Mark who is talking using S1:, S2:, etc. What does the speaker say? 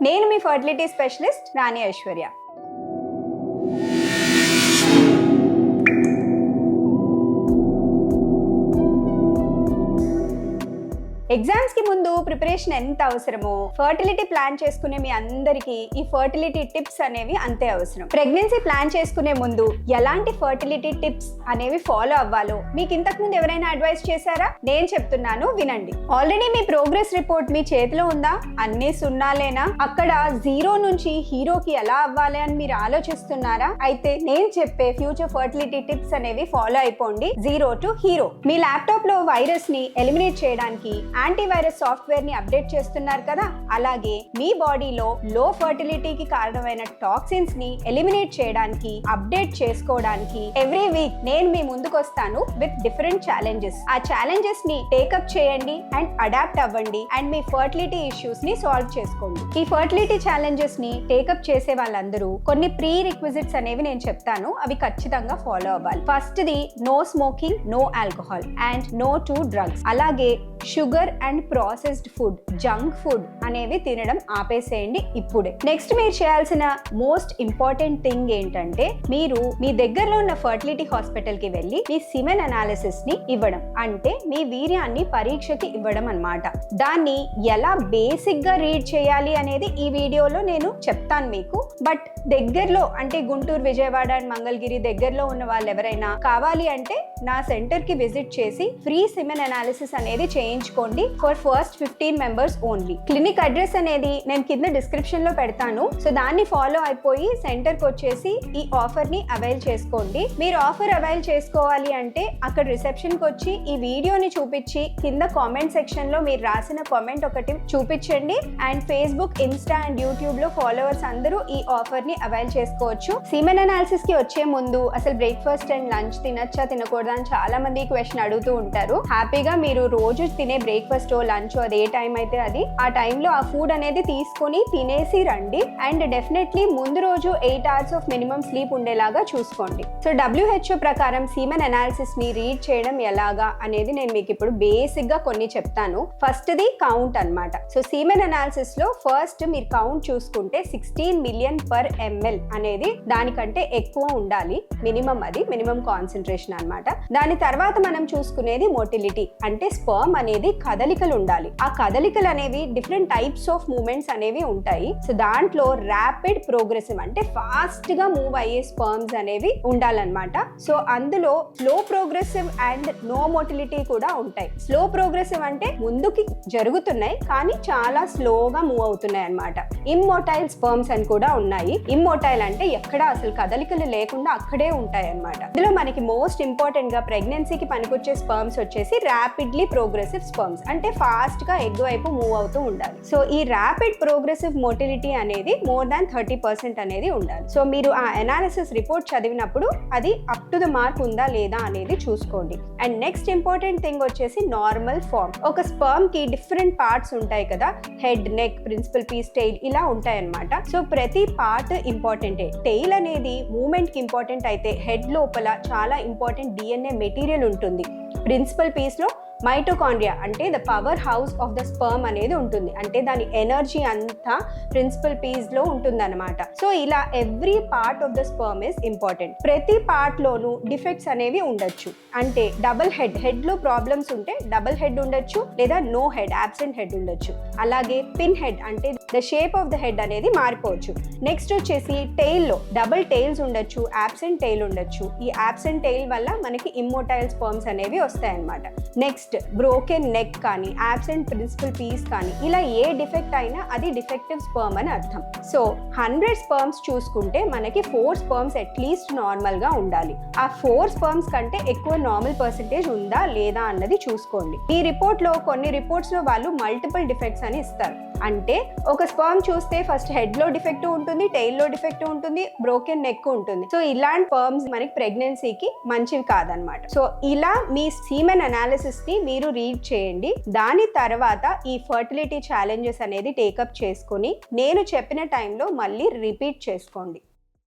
S1: నేను మీ fertility specialist రాణి Aishwarya. Exams కి ముందు ప్రిపరేషన్ ఎంత అవసరమో ఫర్టిలిటీ ప్లాన్ చేసుకునే మీ అందరికీ ఈ ఫర్టిలిటీ టిప్స్ అనేవి అంతే అవసరం. ప్రెగ్నెన్సీ ప్లాన్ చేసుకునే ముందు ఎలాంటి ఫర్టిలిటీ టిప్స్ అనేవి ఫాలో అవ్వాలో మీకు ఇంతకు ముందు ఎవరైనా అడ్వైస్ చేశారా? నేను చెప్తున్నాను, వినండి. ఆల్రెడీ మీ ప్రోగ్రెస్ రిపోర్ట్ మీ చేతిలో ఉందా? అన్ని సున్నాలేనా? అక్కడ జీరో నుంచి హీరోకి ఎలా అవ్వాలి అని మీరు ఆలోచిస్తున్నారా? అయితే నేను చెప్పే ఫ్యూచర్ ఫర్టిలిటీ టిప్స్ అనేవి ఫాలో అయిపోండి. Zero to hero. Me laptop లో వైరస్ ని ఎలిమినేట్ చేయడానికి యాంటీవైరస్ సాఫ్ట్వేర్ ని అప్డేట్ చేస్తున్నారు కదా, అలాగే మీ బాడీలో లో ఫర్టిలిటీకి కారణమైన టాక్సిన్స్ ని ఎలిమినేట్ చేయడానికి, అప్డేట్ చేసుకోవడానికి ఎవ్రీ వీక్ నేను మీ ముందుకు వస్తాను విత్ డిఫరెంట్ ఛాలెంజెస్. ఆ ఛాలెంజెస్ ని టేకప్ చేయండి అండ్ అడాప్ట్ అవ్వండి అండ్ మీ ఫర్టిలిటీ ఇష్యూస్ ని సాల్వ్ చేసుకోండి. ఈ ఫర్టిలిటీ ఛాలెంజెస్ ని టేకప్ చేసే వాళ్ళందరూ కొన్ని ప్రీ రిక్విజిట్స్ అనేవి నేను చెప్తాను, అవి ఖచ్చితంగా ఫాలో అవ్వాలి. First the no smoking, no alcohol and no to drugs. అలాగే sugar and processed food, junk food అనేవి తినడం ఆపేసేయండి ఇప్పుడే. నెక్స్ట్ మీరు చేయాల్సిన మోస్ట్ ఇంపార్టెంట్ థింగ్ ఏంటంటే, మీరు మీ దగ్గరలో ఉన్న ఫర్టిలిటీ హాస్పిటల్ కి వెళ్ళి మీ సిమెన్ అనాలిసిస్ ని ఇవ్వడం, అంటే మీ వీర్యాన్ని పరీక్షకి ఇవ్వడం అన్నమాట. దాన్ని ఎలా బేసిక్ గా రీడ్ చేయాలి అనేది ఈ వీడియోలో నేను చెప్తాను మీకు. బట్ దగ్గరలో అంటే గుంటూరు, విజయవాడ అండ్ మంగళగిరి దగ్గరలో ఉన్న వాళ్ళు ఎవరైనా కావాలి అంటే నా సెంటర్ కి విజిట్ చేసి ఫ్రీ సిమెన్ అనాలిసిస్ అనేది చేయించుకోండి for first 15 members only. Clinic address అనేది నేను కింద డిస్క్రిప్షన్ లో పెడతాను, సో దాన్ని ఫాలో అయిపోయి సెంటర్ కి వచ్చేసి ఈ ఆఫర్ ని అవైల్ చేసుకోండి. మీరు ఆఫర్ అవైల్ చేసుకోవాలి అంటే అక్కడ రిసెప్షన్ కి వచ్చి ఈ వీడియోని చూపించి కింద కామెంట్ సెక్షన్ లో మీరు రాసిన కామెంట్ ఒకటి చూపించండి. And Facebook, Insta and YouTube లో ఫాలోవర్స్ అందరూ ఈ ఆఫర్ ని అవైల్ చేసుకోవచ్చు. సీమెన్ అనాలిసిస్ కి వచ్చే ముందు అసలు బ్రేక్ఫాస్ట్ అండ్ లంచ్ తినచ్చా తినకూడదా అని చాలా మంది క్వశ్చన్ అడుగుతూ ఉంటారు. హ్యాపీగా మీరు రోజు తినే బ్రేక్ఫాస్ట్, లంచ్ అది ఏ టైం అయితే అది ఆ టైంలో ఆ ఫుడ్ అనేది తీసుకొని తినేసి రండి. అండ్ డెఫినెట్లీ ముందు రోజు 8 hours ఆఫ్ మినిమం స్లీప్ ఉండేలాగా చూసుకోండి. సో WHO ప్రకారం సీమెన్ అనాలిసిస్ ని రీడ్ చేయడం ఎలాగా అనేది నేను మీకు ఇప్పుడు బేసిక్ గా కొన్ని చెప్తాను. ఫస్ట్ ది కౌంట్ అన్నమాట. సో సీమెన్ అనాలిసిస్ లో ఫస్ట్ మీరు కౌంట్ చూసుకుంటే 16 మిలియన్ పర్ ml అనేది దానికంటే ఎక్కువ ఉండాలి మినిమం, అది మినిమం కాన్సన్ట్రేషన్ అన్నమాట. దాని తర్వాత మనం చూసుకునేది మోటిలిటీ, అంటే స్పర్మ్ అనేది కదలికలు ఉండాలి. ఆ కదలికలు అనేవి డిఫరెంట్ టైప్స్ ఆఫ్ మూవ్మెంట్స్ అనేవి ఉంటాయి. సో దాంట్లో ర్యాపిడ్ ప్రోగ్రెసివ్ అంటే ఫాస్ట్ గా మూవ్ అయ్యే స్పర్మ్స్ అనేవి ఉండాలన్నమాట. సో అందులో slow progressive and no motility కూడా ఉంటాయి. స్లో ప్రోగ్రెసివ్ అంటే ముందుకి జరుగుతున్నాయి కానీ చాలా స్లోగా మూవ్ అవుతున్నాయి అన్నమాట. ఇమ్మోటైల్ స్పర్మ్స్ అని కూడా ఉన్నాయి. ఇమ్మోటైల్ అంటే ఎక్కడ అసలు కదలికలు లేకుండా అక్కడే ఉంటాయి అన్నమాట. ఇందులో మనకి మోస్ట్ ఇంపార్టెంట్ గా ప్రెగ్నెన్సీకి పనికొచ్చే స్పర్మ్స్ వచ్చేసి ర్యాపిడ్లీ ప్రోగ్రెసివ్ స్పర్మ్స్, అంటే ఫాస్ట్ గా ఎగ్ వైపు మూవ్ అవుతూ ఉండాలి. సో ఈ ర్యాపిడ్ ప్రోగ్రెసివ్ మోటిలిటీ అనేది మోర్ దాన్ 30% అనేది ఉండాలి. సో మీరు ఆ అనాలిసిస్ రిపోర్ట్ చదివినప్పుడు అది అప్ టు ద మార్క్ ఉందా లేదా అనేది చూసుకోండి. అండ్ నెక్స్ట్ ఇంపార్టెంట్ థింగ్ వచ్చేసి నార్మల్ ఫార్మ్. ఒక స్పర్మ్ కి డిఫరెంట్ పార్ట్స్ ఉంటాయి కదా, head, neck, principal piece, tail ఇలా ఉంటాయి అన్నమాట. సో ప్రతి పార్ట్ ఇంపార్టెంటే. టెయిల్ అనేది మూమెంట్ కి ఇంపార్టెంట్ అయితే హెడ్ లోపల చాలా ఇంపార్టెంట్ DNA మెటీరియల్ ఉంటుంది. ప్రిన్సిపల్ పీస్ లో మైటోకాండ్రియా అంటే the power house of the sperm అనేది ఉంటుంది, అంటే దాని ఎనర్జీ అంతా ప్రిన్సిపల్ పీస్ లో ఉంటుంది అనమాట. సో ఇలా every part of the sperm is important. ప్రతి పార్ట్ లోనూ డిఫెక్ట్స్ అనేవి ఉండొచ్చు, అంటే డబుల్ హెడ్ లో ప్రాబ్లమ్స్ ఉంటే డబుల్ హెడ్ ఉండొచ్చు, లేదా నో హెడ్, అబ్సెంట్ హెడ్ ఉండొచ్చు. అలాగే పిన్ హెడ్ అంటే the shape of the head అనేది మారిపోవచ్చు. నెక్స్ట్ వచ్చేసి టెయిల్ లో డబుల్ టెయిల్స్ ఉండొచ్చు, అబ్సెంట్ టెయిల్ ఉండొచ్చు. ఈ అబ్సెంట్ టెయిల్ వల్ల మనకి ఇమ్మోటైల్ స్పర్మ్స్ అనేవి వస్తాయి అన్నమాట. నెక్స్ట్ బ్రోకెన్ నెక్ కానీ, అబ్సెంట్ ప్రిన్సిపల్ పీస్ కానీ, ఇలా ఏ డిఫెక్ట్ అయినా అది డిఫెక్టివ్ స్పర్మ్ అని అర్థం. సో 100 స్పర్మ్స్ చూసుకుంటే మనకి 4 స్పర్మ్స్ అట్లీస్ట్ నార్మల్ గా ఉండాలి. ఆ 4 స్పర్మ్స్ కంటే ఎక్కువ నార్మల్ పర్సెంటేజ్ ఉందా లేదా అన్నది చూసుకోండి. ఈ రిపోర్ట్ లో కొన్ని రిపోర్ట్స్ లో వాళ్ళు మల్టిపుల్ డిఫెక్ట్స్ అని ఇస్తారు, అంటే ఒక స్పర్మ్ చూస్తే ఫస్ట్ హెడ్ లో డిఫెక్ట్ ఉంటుంది, టెయిల్ లో డిఫెక్ట్ ఉంటుంది, బ్రోకెన్ నెక్ ఉంటుంది. సో ఇలాంటి స్పర్మ్స్ మనకి ప్రెగ్నెన్సీకి మంచివి కాదనమాట. సో ఇలా మీ సీమెన్ అనాలిసిస్ ని మీరు రీడ్ చేయండి. దాని తర్వాత ఈ ఫర్టిలిటీ ఛాలెంజెస్ అనేది టేకప్ చేసుకుని నేను చెప్పిన టైంలో మళ్ళీ రిపీట్ చేసుకోండి.